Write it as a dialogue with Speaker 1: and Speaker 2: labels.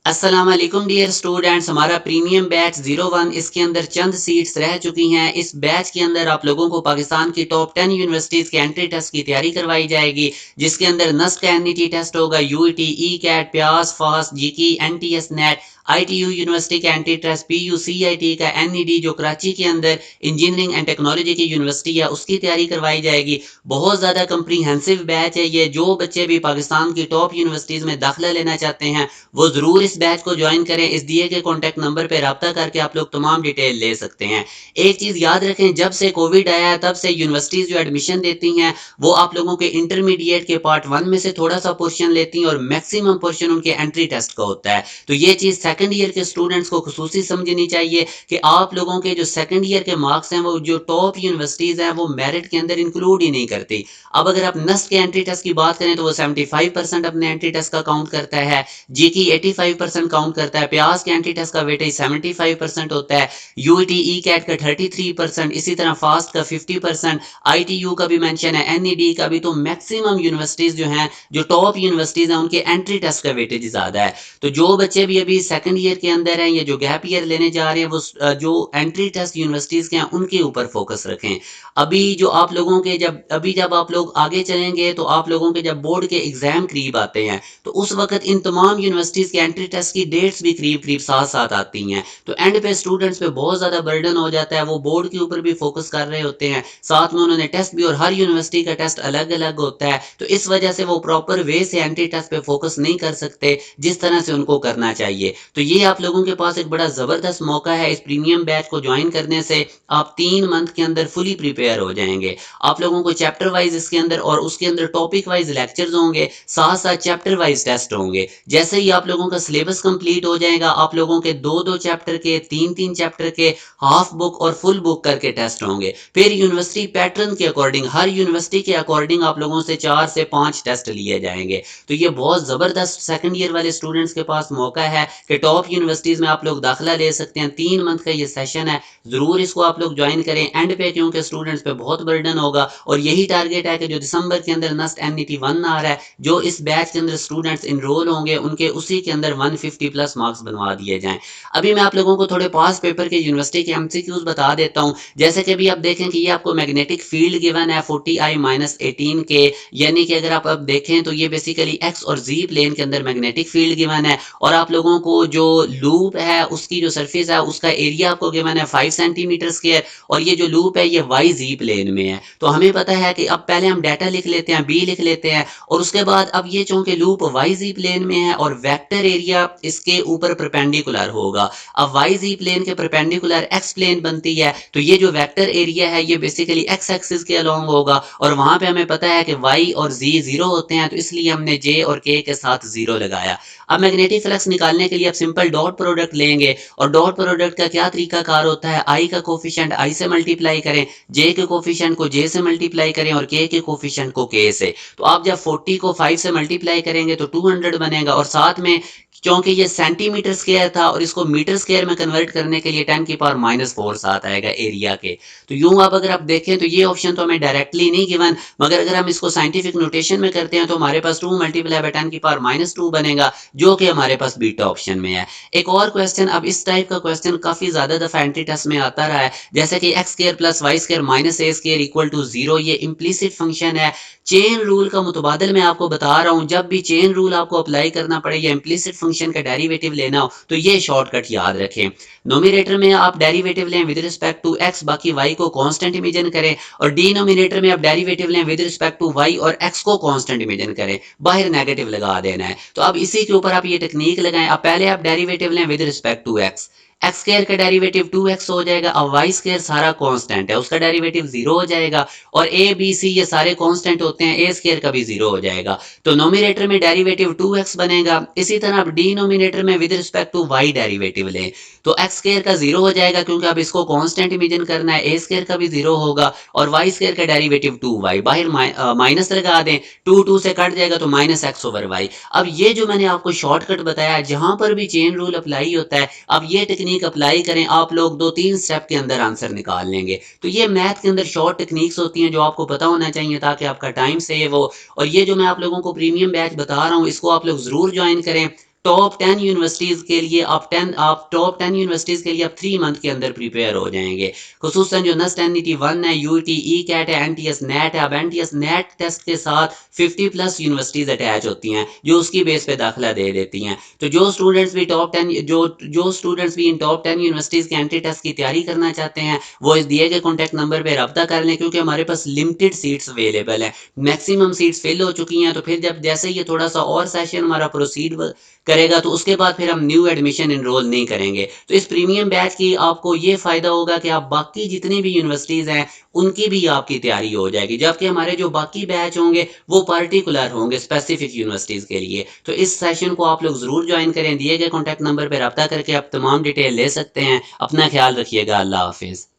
Speaker 1: अस्सलाम वालेकुम dear students. हमारा प्रीमियम बैच 01 इसके अंदर चंद सीट्स रह चुकी हैं। इस बैच के अंदर आप लोगों को पाकिस्तान की टॉप 10 यूनिवर्सिटीज़ के एंट्री टेस्ट की तैयारी करवाई जाएगी, जिसके अंदर नस्ट का एनईटी टेस्ट होगा, यूईटी, ई कैट, प्यास, फास्ट, जीकी, एनटीएस नेट, आईटीयू यूनिवर्सिटी का एंट्री टेस्ट, पीयू सीआईटी का एनईडी जो कराची के अंदर इंजीनियरिंग एंड टेक्नोलॉजी की यूनिवर्सिटी है उसकी तैयारी करवाई जाएगी। बहुत ज़्यादा कम्प्रीहेंसिव बैच है ये। जो बच्चे भी पाकिस्तान की टॉप यूनिवर्सिटीज़ में दाखिला लेना चाहते हैं वो जरूर इस बैच को ज्वाइन करें। इस दिए गए कॉन्टैक्ट नंबर पे राब्ता करके आप लोग तमाम डिटेल ले सकते हैं। एक चीज याद रखें, जब से कोविड आया है तब से यूनिवर्सिटीज जो एडमिशन देती हैं वो आप लोगों के इंटरमीडिएट के पार्ट 1 में से थोड़ा सा पोर्शन लेती हैं और मैक्सिमम पोर्शन उनके एंट्री टेस्ट का होता है। तो ये चीज सेकंड ईयर के स्टूडेंट्स को खुसूसी समझनी चाहिए कि आप लोगों के जो सेकंड ईयर के मार्क्स हैं वो जो टॉप यूनिवर्सिटीज हैं वो मेरिट के अंदर इंक्लूड ही नहीं करती। अब अगर आप नस्ट के एंट्री टेस्ट की बात करें तो वो 75% अपने एंट्री टेस्ट का काउंट करता है, जीकी 85% काउंट करता है, प्यास के एंटी टेस्ट का वेटेज 75% होता है, यूईटी ई कैट का 33%, इसी तरह फास्ट का 50%, आईटीयू का भी मेंशन है, एनईडी का भी। तो मैक्सिमम यूनिवर्सिटीज जो हैं, जो टॉप यूनिवर्सिटीज हैं, उनके एंट्री टेस्ट का वेटेज ज्यादा है। तो जो बच्चे भी अभी सेकंड ईयर के अंदर हैं या जो गैप ईयर लेने जा रहे हैं वो जो एंट्री टेस्ट यूनिवर्सिटीज के हैं उनके ऊपर फोकस रखें। अभी जो आप लोगों के जब आप लोग आगे चलेंगे तो आप लोगों के जब बोर्ड के एग्जाम करीब आते हैं तो उस वक्त इन तमाम यूनिवर्सिटीज के एंट्री टेस्ट की डेट्स भी करीब करीब साथ साथ आती हैं। तो एंड पे स्टूडेंट्स पे बहुत ज्यादा बर्डन हो जाता है, वो बोर्ड के ऊपर भी फोकस कर रहे होते हैं, साथ में उन्होंने टेस्ट भी, और हर यूनिवर्सिटी का टेस्ट अलग अलग होता है। तो इस वजह से वो प्रॉपर वे से एंट्री टेस्ट पे फोकस नहीं कर सकते जिस तरह से उनको करना चाहिए। तो ये आप लोगों के पास एक बड़ा जबरदस्त मौका है। इस प्रीमियम बैच को ज्वाइन करने से आप 3 मंथ के अंदर फुली प्रिपेयर हो जाएंगे। आप लोगों को चैप्टर वाइज इसके अंदर और उसके अंदर टॉपिक वाइज लेक्चर्स होंगे, साथ साथ चैप्टर वाइज टेस्ट होंगे। जैसे ही आप लोगों का सिलेबस कंप्लीट हो जाएगा आप लोगों के दो दो चैप्टर के, तीन तीन चैप्टर के, हाफ बुक और फुल बुक करके टेस्ट होंगे। फिर यूनिवर्सिटी पैटर्न के अकॉर्डिंग, हर यूनिवर्सिटी के अकॉर्डिंग आप लोगों से 4 से 5 टेस्ट लिए जाएंगे। तो ये बहुत जबरदस्त सेकंड ईयर वाले स्टूडेंट्स के पास मौका है कि टॉप यूनिवर्सिटीज में आप लोग दाखिला ले सकते हैं। 3 मंथ का ये सेशन है, जरूर इसको आप लोग ज्वाइन करें एंड पे, क्योंकि स्टूडेंट्स पे बहुत बर्डन होगा। और यही टारगेट है कि जो दिसंबर के अंदर नस्ट एनईटी 1 आ रहा है, जो इस बैच के अंदर स्टूडेंट्स इनरोल होंगे उनके उसी के अंदर 150 प्लस मार्क्स बनवा दिए जाएं। अभी मैं आप लोगों को थोड़े पास पेपर के यूनिवर्सिटी के एमसीक्यूज बता देता हूं। जैसे कि अभी आप देखें कि ये आपको मैग्नेटिक फील्ड गिवन है 40i-18 के, यानी कि अगर आप अब देखें तो ये बेसिकली एक्स और जी प्लेन के अंदर मैग्नेटिक फील्ड गिवन है। और आप लोगों को जो लूप है उसकी जो सरफेस है उसका एरिया आपको गिवन है 5 सेंटीमीटर स्क्वायर, और ये जो लूप है ये वाई जी प्लेन में है। तो हमें पता है कि अब पहले हम डाटा लिख लेते हैं, बी लिख लेते हैं, और उसके बाद अब ये चूंकि लूप वाई जी प्लेन में है और वेक्टर एरिया इसके ऊपर परपेंडिकुलर होगा। अब वाई जी प्लेन के परपेंडिकुलर एक्स प्लेन बनती है, तो ये जो वेक्टर एरिया है ये बेसिकली एक्स एक्सिस के अलोंग होगा, और वहां पे हमें पता है कि वाई और जी जीरो होते हैं, तो इसलिए हमने जे और के साथ जीरो लगाया। अब मैग्नेटिक फ्लक्स निकालने के लिए आप सिंपल डॉट प्रोडक्ट लेंगे, और डॉट प्रोडक्ट का क्या तरीका कार होता है, आई का कोफिशिएंट आई से मल्टीप्लाई करें, जे के कोफिशिएंट को जे से मल्टीप्लाई करें और के कोफिशिएंट को के से। तो आप जब 40 को 5 से मल्टीप्लाई करेंगे तो 200 बनेगा, और साथ में क्योंकि ये सेंटीमीटर स्क्वायर था और इसको मीटर स्क्वायर में कन्वर्ट करने के लिए 10⁻⁻⁴ साथ आएगा एरिया के। तो यूं अब अगर आप देखें तो ये ऑप्शन तो हमें डायरेक्टली नहीं गिवन, मगर अगर हम इसको साइंटिफिक नोटेशन में करते हैं तो हमारे पास 2 मल्टीप्लाई बाय 10⁻⁻² बनेगा, जो कि हमारे पास बीटा ऑप्शन में है। एक और क्वेश्चन, अब इस टाइप का क्वेश्चन काफी ज्यादा दफा एंट्री टेस्ट में आता रहा है, जैसे कि X square plus Y square minus A square equal to 0। ये इम्प्लीसिट फंक्शन है। चेन रूल का मुतबादल मैं आपको बता रहा हूं, जब भी चेन रूल आपको अप्लाई करना पड़े या इम्प्लीसिट फंक्शन का डेरिवेटिव लेना हो तो ये शॉर्टकट याद रखें। नोमिनेटर में आप डेरिवेटिव लें विद रिस्पेक्ट टू एक्स, बाकी वाई को कांस्टेंट इमेजिन करें, और डिनोमिनेटर में आप डेरिवेटिव लें विद रिस्पेक्ट टू वाई और एक्स को कांस्टेंट इमेजिन करें, बाहर नेगेटिव लगा देना है। तो अब इसी के ऊपर आप ये टेक्निक लगाएं। अब पहले आप डेरिवेटिव लें with respect to X, X square का डेरिवेटिव 2x हो जाएगा। अब वाई स्क्वायर सारा कांस्टेंट है, उसका डेरिवेटिव 0 हो जाएगा, और ए बी सी ये सारे कांस्टेंट होते हैं, ए स्क्वायर का भी 0 हो जाएगा। तो नोमिनेटर में डेरिवेटिव 2x बनेगा। इसी तरह आप डिनोमिनेटर में with respect to Y derivative लें तो एक्स स्क्वायर का 0 हो जाएगा, क्योंकि अब इसको कांस्टेंट इमेजिन करना है, ए स्क्वायर का भी 0 होगा, और वाई स्क्वायर का डेरिवेटिव 2y, बाहर माइनस लगा दें, 2 से कट जाएगा तो -x/y। अब ये जो मैंने आपको शॉर्टकट बताया, जहां पर भी चेन रूल अप्लाई होता है, अब ये टेक्निक अप्लाई करें, आप लोग 2-3 स्टेप के अंदर आंसर निकाल लेंगे। तो ये मैथ के अंदर शॉर्ट टेक्निक्स होती हैं जो आपको पता होना चाहिए ताकि आपका टाइम सेव हो। और ये जो मैं आप लोगों को प्रीमियम बैच बता रहा हूँ इसको आप लोग जरूर ज्वाइन करें। टॉप 10 यूनिवर्सिटीज़ के लिए आप टॉप 10 यूनिवर्सिटीज़ के लिए आप 3 मंथ के अंदर प्रिपेयर हो जाएँगे। खुसूसन जो नस्ट एनईटी 1 है, यूईटी, ईकैट है, एनटीएस नेट है। अब एनटीएस नेट टेस्ट के साथ 50 प्लस यूनिवर्सिटीज़ अटैच होती हैं, जो उसकी बेस पे दाखिला दे देती हैं। तो जो स्टूडेंट्स भी इन टॉप 10 यूनिवर्सिटीज़ के एंट्री टेस्ट की तैयारी करना चाहते हैं, वो इस दिए गए कॉन्टैक्ट नंबर पे राब्ता कर लें, क्योंकि हमारे पास लिमिटेड सीट्स अवेलेबल हैं। मैक्सिमम सीट्स फिल हो चुकी हैं, तो फिर जब जैसे ये थोड़ा-सा और सेशन हमारा प्रोसीड करेगा, तो उसके बाद फिर हम न्यू एडमिशन एनरोल नहीं करेंगे। तो इस प्रीमियम बैच की आपको ये फ़ायदा होगा कि आप बाकी जितनी भी यूनिवर्सिटीज़ हैं, उनकी भी आपकी तैयारी हो जाएगी। जबकि हमारे जो बाकी बैच होंगे, वो पार्टिकुलर होंगे स्पेसिफिक यूनिवर्सिटीज़ के लिए। तो इस सेशन को आप लोग ज़रूर जॉइन करें। दिए गए कॉन्टैक्ट नंबर पे राब्ता करके आप तमाम डिटेल ले सकते हैं। अपना ख्याल रखिएगा। अल्लाह हाफ़िज़।